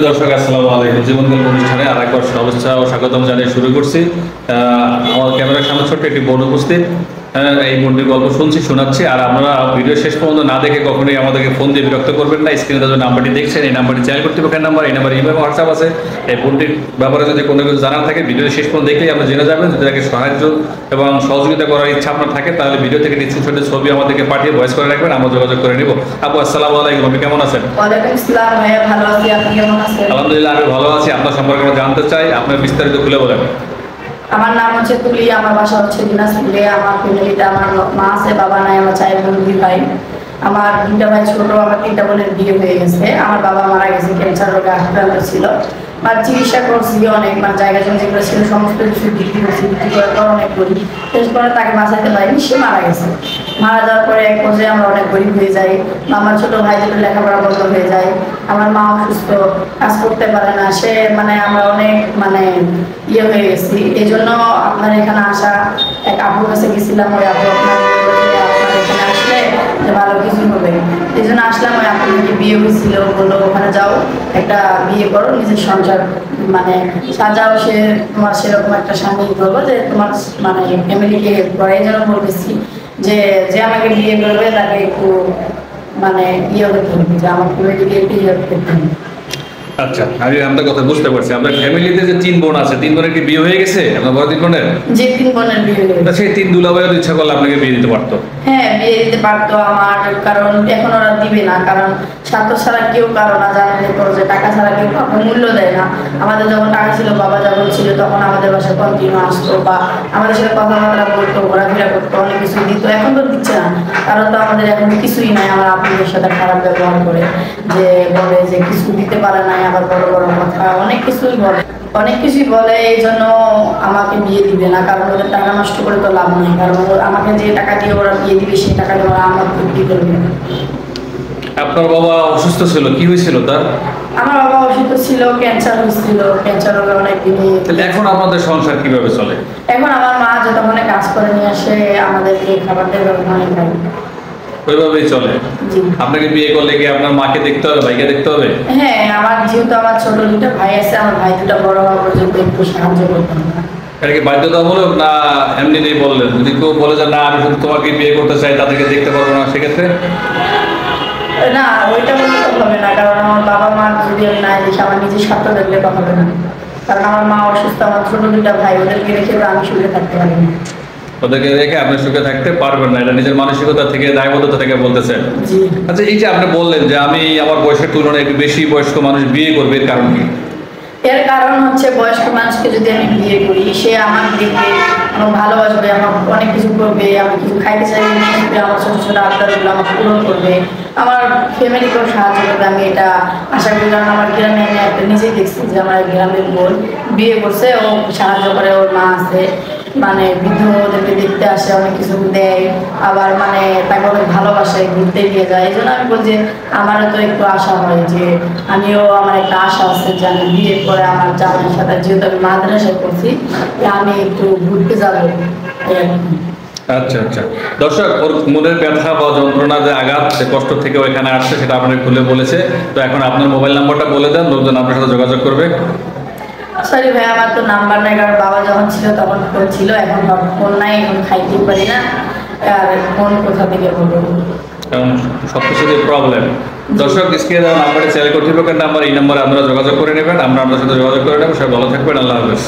দর্শক আসসালামু আলাইকুম। জীবনকাল অনুষ্ঠানে আরেকবার শুভেচ্ছা ও স্বাগতম জানিয়ে শুরু করছি। আমার ক্যামেরার সামনে ছোট্ট একটি বোন উপস্থিত। এই বোনটির গল্প শোনাচ্ছি। আর আপনারা ভিডিও শেষ পর্যন্ত না দেখে কখনোই আমাদেরকে ফোন দিয়ে বিরক্ত করবেন না। স্ক্রিনে যে নাম্বারটি দেখছেন এই নাম্বারটি চাইল কর্তৃপক্ষের নাম্বার, এই নাম্বার ইমেল হোয়াটসঅ্যাপ আছে। এই বোনটির ব্যাপারে যদি কোনো কিছু জানার থাকে ভিডিও শেষ পর্যন্ত দেখলেই আপনি জেনে যাবেন। যদি তাকে সাহায্য এবং সহযোগিতা করার ইচ্ছা আপনার থাকে তাহলে ভিডিও থেকে স্ক্রিনশটের ছবি আমাদেরকে পাঠিয়ে ভয়েস করে রাখবেন, আমরা যোগাযোগ করে নিব। আপু আসসালামু আলাইকুম, আপনি কেমন আছেন? ওয়ালাইকুম আসসালাম ভাইয়া, ভালো আছি। আপনি কেমন আছেন? আলহামদুলিল্লাহ আমি ভালো আছি। আপনার সম্পর্কে আমরা জানতে চাই, আপনার বিস্তারিত খুলে বলেন। আমার নাম হচ্ছে তুলি, আমার বাসা হচ্ছে দিনাজপুরে। আমার ফ্যামিলিতে আমার মা আছে, বাবা নাই, আমার 4 বোন 2 ভাই। আমার 2টা ভাই ছোট, আমার 3টা বোনের বিয়ে হয়ে গেছে। আমার বাবা মারা গেছে, ক্যান্সার রোগে আক্রান্ত ছিল। আর চিকিৎসা করছি অনেক, মানে জায়গা জমি যেগুলো ছিল সমস্ত কিছু বিক্রি করছি, বিক্রি করার পর অনেক গরিব। শেষ পরে তাকে বাঁচাইতে পারিনি, সে মারা গেছে। মারা যাওয়ার পরে এক পর্যায়ে আমরা অনেক গরিব হয়ে যাই। আমার ছোট ভাই দুটো লেখাপড়া বন্ধ হয়ে যায়। আমার মা অসুস্থ, কাজ করতে পারে না। সে আমরা অনেক ইয়ে হয়ে গেছি। এই জন্য আপনার এখানে আসা, এক আপুর কাছে গেছিলাম। ওই আপু আপনার এখানে আসলে যে ভালো কিছু হবে, এই জন্য আসলাম। ওই আপনাকে বিয়ে হয়েছিল, বললো ওখানে যাও, একটা বিয়ে করো, নিজের সংসার সাজাও। সে তোমার সেরকম একটা স্বামী করবো যে তোমার ফ্যামিলিকে হেল্প করে। এই জন্য বলতেছি যে যে আমাকে বিয়ে করবে তাকে একটু ইয়ে করতে হবে, যে আমার ফ্যামিলিকে একটু হেল্প করতে হবে। আচ্ছা, আমি আপনার কথা বুঝতে পারছি। আপনার ফ্যামিলিতে যে 3 বোন আছে, 3 বোনের কি বিয়ে হয়ে গেছে? আপনার বড় 3 বোনের? যে 3 বোনের বিয়ে হয়ে গেছে। সেই 3 দুলাভাইও ইচ্ছা করলে আপনাকে বিয়ে দিতে পারতো? হ্যাঁ, বিয়ে দিতে পারতো আমার, কারণ এখন ওরা দিবে না। কারণ স্বার্থ ছাড়া কেউ কারো না, জানেন তো যে টাকা ছাড়া কেউ কাউকে মূল্য দেয় না। আমাদের যখন টাকা ছিল, বাবা যখন ছিল, তখন আমাদের বাসায় কন্টিনিউ আসতো বা আমাদের সাথে কথাবার্তা বলতো, ঘোরাফেরা করতো, অনেক কিছু দিত। এখন তো দিচ্ছে না, কারণ তো আমাদের এখন কিছুই নাই। আমার আপনাদের সাথে খারাপ ব্যবহার করে, যে বলে যে কিছু দিতে পারে নাই, আবার বড় বড় কথা অনেক কিছুই বলে। এই জন্য আমাকে বিয়ে দিবে না, কারণ ওদের টাকা নষ্ট করে তো লাভ নেই। কারণ আমাকে যে টাকা দিয়ে ওরা বিয়ে দিবে, সেই টাকা দিয়ে ওরা আমার বিক্রি করবে। আপনার বাবা অসুস্থ ছিল, কি হয়েছিল তার? আমার বাবা অসুস্থ ছিল, ক্যান্সার হয়েছিল। ক্যান্সার রোগে অনেক দিনই। তাহলে এখন আপনাদের সংসার কিভাবে চলে? এখন আমার মা যতক্ষণ কাজ করে নিয়ে আসে, আমাদেরকে খাবার দেবে, অনেক খাই, ওইভাবেই চলে। আপনাকে বিয়ে করলে কি আপনার মাকে দেখতে হবে, ভাইকে দেখতে হবে? হ্যাঁ, আমার যেহেতু আমার ছোট 2টা ভাই আছে, আমার ভাই 2টা বড় হওয়া পর্যন্ত একটু সাহায্য করতাম। এটা কি বাধ্যতামূলক না এমনি নেই বললেন? যদি কেউ বলে যে না আমি শুধু তোমাকে বিয়ে করতে চাই, তাদেরকে দেখতে পারবো না, সেক্ষেত্রে? না, ওইটা বলতে তো হবে না, কারণ আমার বাবা মা যদি আমি নাই দেখি, আমার নিজের স্বার্থ দেখলে তো হবে না। কারণ আমার মা অসুস্থ, আমার ছোট 2টা ভাই, ওদেরকে রেখে আমি সুখে থাকতে পারি না। ওদেরকে রেখে আপনি সুখে থাকতে পারবেন না, এটা নিজের মানসিকতা থেকে, দায়বদ্ধতা থেকে বলতেছেন? জি। আচ্ছা, এই যে আপনি বললেন যে আমি আমার বয়সের তুলনায় একটু বেশি বয়স্ক মানুষ বিয়ে করবে, এর কারণ কি? এর কারণ হচ্ছে বয়স্ক মানুষকে যদি আমি বিয়ে করি, সে আমার দেখবে, আমার ভালোবাসবে, আমার অনেক কিছু করবে, আমি কিছু খাইতে চাইলে নিয়ে আসবে, আমার ছোটো ছোটো আবদারগুলো আমার পূরণ করবে, আমার ফ্যামিলিকেও সাহায্য করবে। আমি এটা আশা করি, কারণ আমার গ্রামে আমি একটা নিজেই দেখছি যে আমার গ্রামের বোন বিয়ে করছে, ও সাহায্য করে, ওর মা আছে, বৃদ্ধ ওদেরকে দেখতে আসে, অনেক কিছু দেয়, আবার তাকে অনেক ভালোবাসে, ঘুরতে নিয়ে যায়। এই জন্য আমি বলছি, আমারও তো একটু আশা হয় যে আমার একটা আশা আছে যে আমি বিয়ের পরে আমার জামাইয়ের সাথে, যেহেতু আমি মাদ্রাসায় করছি, আমি একটু ঘুরতে যাবো। আচ্ছা আচ্ছা, দর্শক ওর মনের ব্যথা বা যন্ত্রণা, যে আঘাত, সে কষ্ট থেকে ওইখানে আসছে, সেটা আপনাকে খুলে বলেছে। তো এখন আপনার মোবাইল নাম্বারটা বলে দেন, লোকজন আপনার সাথে যোগাযোগ করবে। সরি ভাই, আমার তো নাম্বার নাই, কারণ বাবা যখন ছিল তখন ফোন ছিল, এখন ফোন নাই, এখন খাইতেই পারি না, আর ফোন কোথা থেকে বলবো, কারণ সব কিছুতেই প্রবলেম। দর্শক স্ক্রিনে দেওয়া নাম্বারে চ্যানেল কর্তৃপক্ষের নাম্বার, এই নাম্বারে আপনারা যোগাযোগ করে নেবেন, আমরা আপনার সাথে যোগাযোগ করে নেবো। সবাই ভালো থাকবেন, আল্লাহ হাফেজ।